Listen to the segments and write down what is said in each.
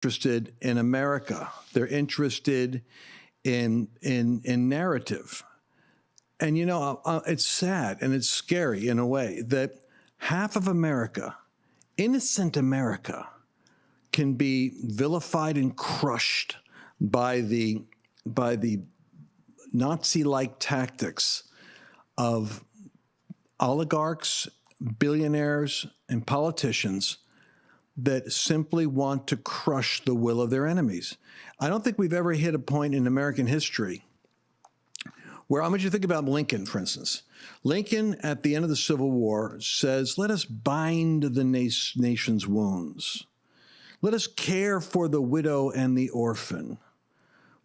interested in America. They're interested in narrative. And, you know, it's sad and it's scary in a way that half of America, innocent America, can be vilified and crushed by the Nazi-like tactics of oligarchs, billionaires, and politicians that simply want to crush the will of their enemies. I don't think we've ever hit a point in American history where, I want you to think about Lincoln, for instance. Lincoln, at the end of the Civil War, says, let us bind the nation's wounds. Let us care for the widow and the orphan,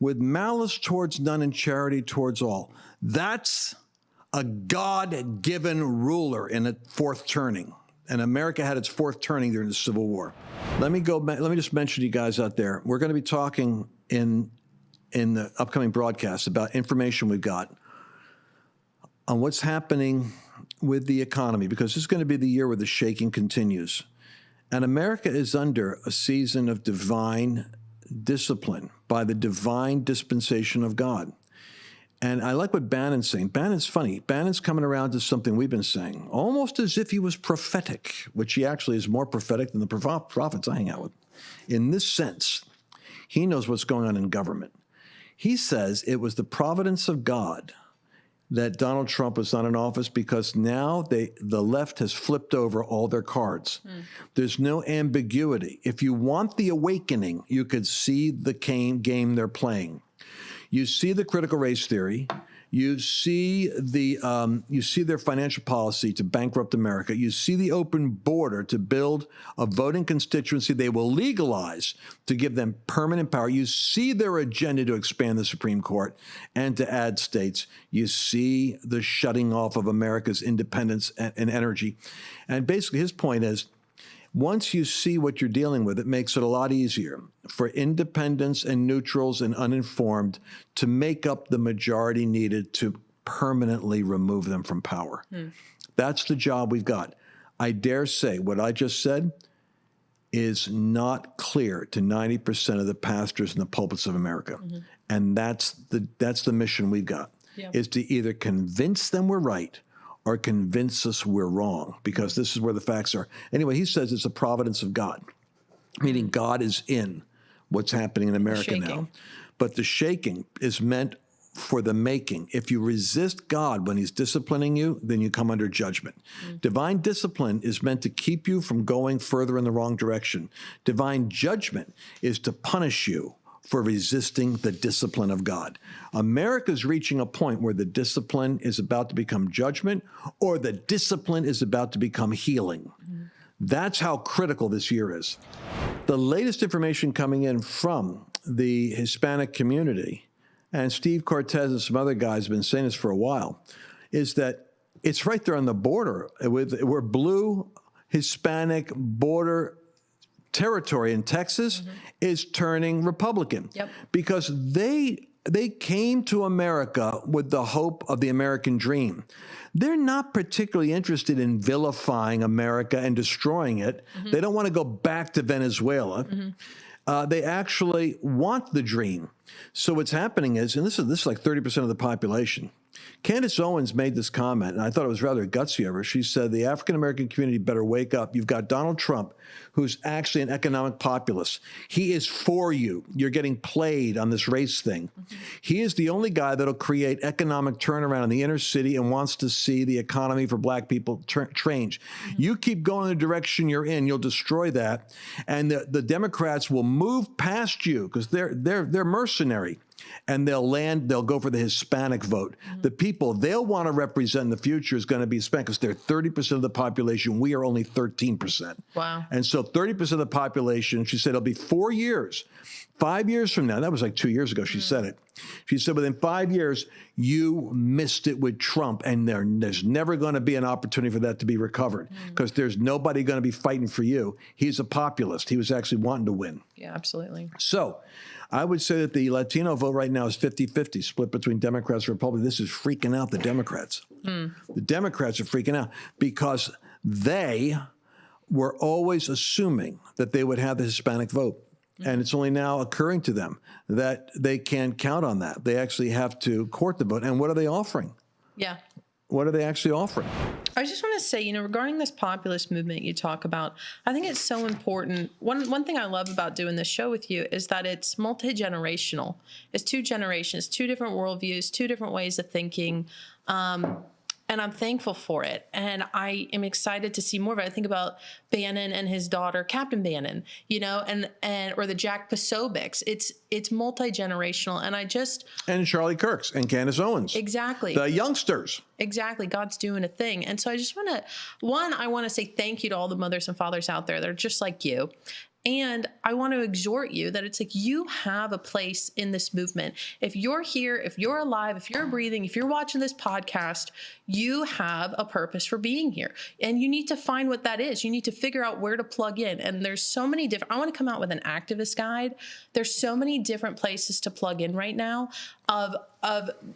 with malice towards none and charity towards all. That's a God-given ruler in a fourth turning. And America had its fourth turning during the Civil War. Let me just mention to you guys out there, we're going to be talking in the upcoming broadcast about information we've got on what's happening with the economy, because this is going to be the year where the shaking continues. And America is under a season of divine discipline by the divine dispensation of God. And I like what Bannon's saying. Bannon's funny. Bannon's coming around to something we've been saying, almost as if he was prophetic, which he actually is more prophetic than the prophets I hang out with. In this sense, he knows what's going on in government. He says it was the providence of God that Donald Trump was not in office because now the left has flipped over all their cards. There's no ambiguity. If you want the awakening, you could see the game they're playing. You see the critical race theory. You see their financial policy to bankrupt America. You see the open border to build a voting constituency they will legalize to give them permanent power. You see their agenda to expand the Supreme Court and to add states. You see the shutting off of America's independence and energy. And basically his point is, once you see what you're dealing with, it makes it a lot easier for independents and neutrals and uninformed to make up the majority needed to permanently remove them from power. That's the job we've got. I dare say what I just said is not clear to 90% of the pastors in the pulpits of America. And that's the mission we've got, is to either convince them we're right or convince us we're wrong, because this is where the facts are. Anyway, he says it's a providence of God, meaning God is in what's happening in America now. But the shaking is meant for the making. If you resist God when he's disciplining you, then you come under judgment. Divine discipline is meant to keep you from going further in the wrong direction. Divine judgment is to punish you for resisting the discipline of God. America's reaching a point where the discipline is about to become judgment, or the discipline is about to become healing. That's how critical this year is. The latest information coming in from the Hispanic community, and Steve Cortez and some other guys have been saying this for a while, is that it's right there on the border where blue Hispanic border territory in Texas is turning Republican, because they came to America with the hope of the American dream. They're not particularly interested in vilifying America and destroying it. They don't want to go back to Venezuela. They actually want the dream. So what's happening is, and this is like 30% of the population. Candace Owens made this comment, and I thought it was rather gutsy of her. She said, the African-American community better wake up. You've got Donald Trump, who's actually an economic populist. He is for you. You're getting played on this race thing. He is the only guy that'll create economic turnaround in the inner city and wants to see the economy for black people change. You keep going the direction you're in, you'll destroy that. And the Democrats will move past you because they're mercenary. And they'll go for the Hispanic vote. The people they'll want to represent in the future is going to be Hispanic, because they're 30% of the population. We are only 13%. Wow. And so 30% of the population, she said, it'll be 4 years. 5 years from now, that was like 2 years ago she said it. She said, within 5 years, you missed it with Trump, and there's never going to be an opportunity for that to be recovered, because there's nobody going to be fighting for you. He's a populist. He was actually wanting to win. Yeah, absolutely. So I would say that the Latino vote right now is 50-50, split between Democrats and Republicans. This is freaking out the Democrats. The Democrats are freaking out because they were always assuming that they would have the Hispanic vote. And it's only now occurring to them that they can't count on that. They actually have to court the vote. And what are they offering? Yeah. What are they actually offering? I just want to say, regarding this populist movement you talk about, I think it's so important. One thing I love about doing this show with you is that it's multi-generational. It's 2 generations, 2 different worldviews, 2 different ways of thinking. And I'm thankful for it. And I am excited to see more of it. I think about Bannon and his daughter, Captain Bannon, and or the Jack Posobics. It's multi-generational. And Charlie Kirk's and Candace Owens. Exactly. The youngsters. Exactly. God's doing a thing. And so I just want to, I want to say thank you to all the mothers and fathers out there that are just like you. And I want to exhort you that it's like you have a place in this movement. If you're here, if you're alive, if you're breathing, if you're watching this podcast, you have a purpose for being here. And you need to find what that is. You need to figure out where to plug in. And there's so many different, I want to come out with an activist guide. There's so many different places to plug in right now of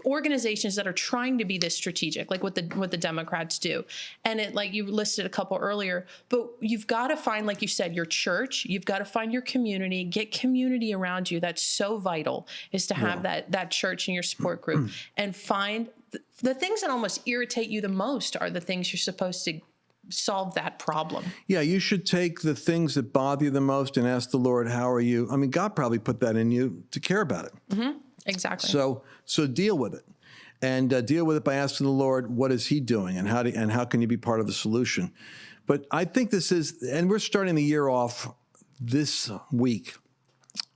organizations that are trying to be this strategic, like what the Democrats do. And it, like you listed a couple earlier, but you've got to find, like you said, your church. You've got to find your community, get community around you. That's so vital, is to have that church in your support group, and find the things that almost irritate you the most are the things you're supposed to solve that problem. Yeah, you should take the things that bother you the most and ask the Lord, how are you? I mean, God probably put that in you to care about it. Mm-hmm. Exactly. So deal with it, and deal with it by asking the Lord, what is he doing, and how can you be part of the solution? But I think this is, and we're starting the year off this week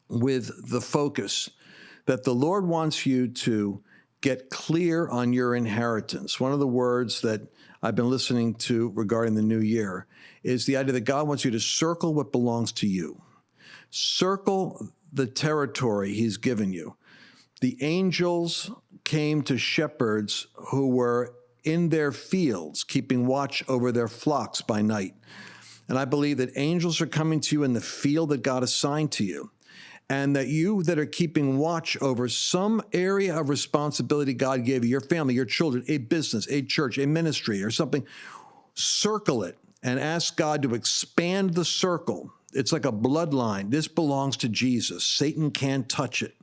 with the focus that the Lord wants you to get clear on your inheritance. One of the words that I've been listening to regarding the new year is the idea that God wants you to circle what belongs to you. Circle the territory he's given you. The angels came to shepherds who were in their fields, keeping watch over their flocks by night. And I believe that angels are coming to you in the field that God assigned to you, and that you that are keeping watch over some area of responsibility God gave you, your family, your children, a business, a church, a ministry, or something, circle it and ask God to expand the circle. It's like a bloodline. This belongs to Jesus. Satan can't touch it.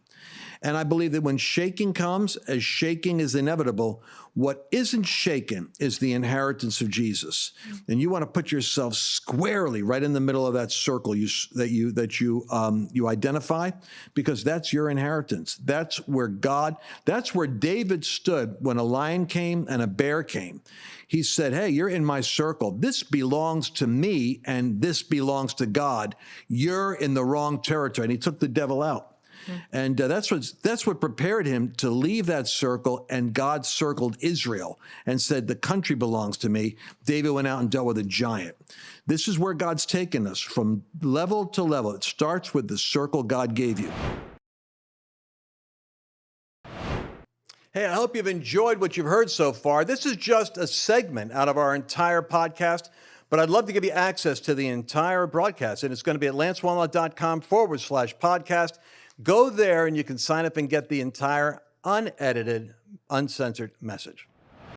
And I believe that when shaking comes, as shaking is inevitable, what isn't shaken is the inheritance of Jesus. And you want to put yourself squarely right in the middle of that circle that you identify, because that's your inheritance. That's where David stood when a lion came and a bear came. He said, hey, you're in my circle. This belongs to me, and this belongs to God. You're in the wrong territory. And he took the devil out. And that's what prepared him to leave that circle, and God circled Israel and said, the country belongs to me. David went out and dealt with a giant. This is where God's taken us from level to level. It starts with the circle God gave you. Hey, I hope you've enjoyed what you've heard so far. This is just a segment out of our entire podcast, but I'd love to give you access to the entire broadcast, and it's going to be at lancewallnut.com/podcast. Go there and you can sign up and get the entire unedited, uncensored message.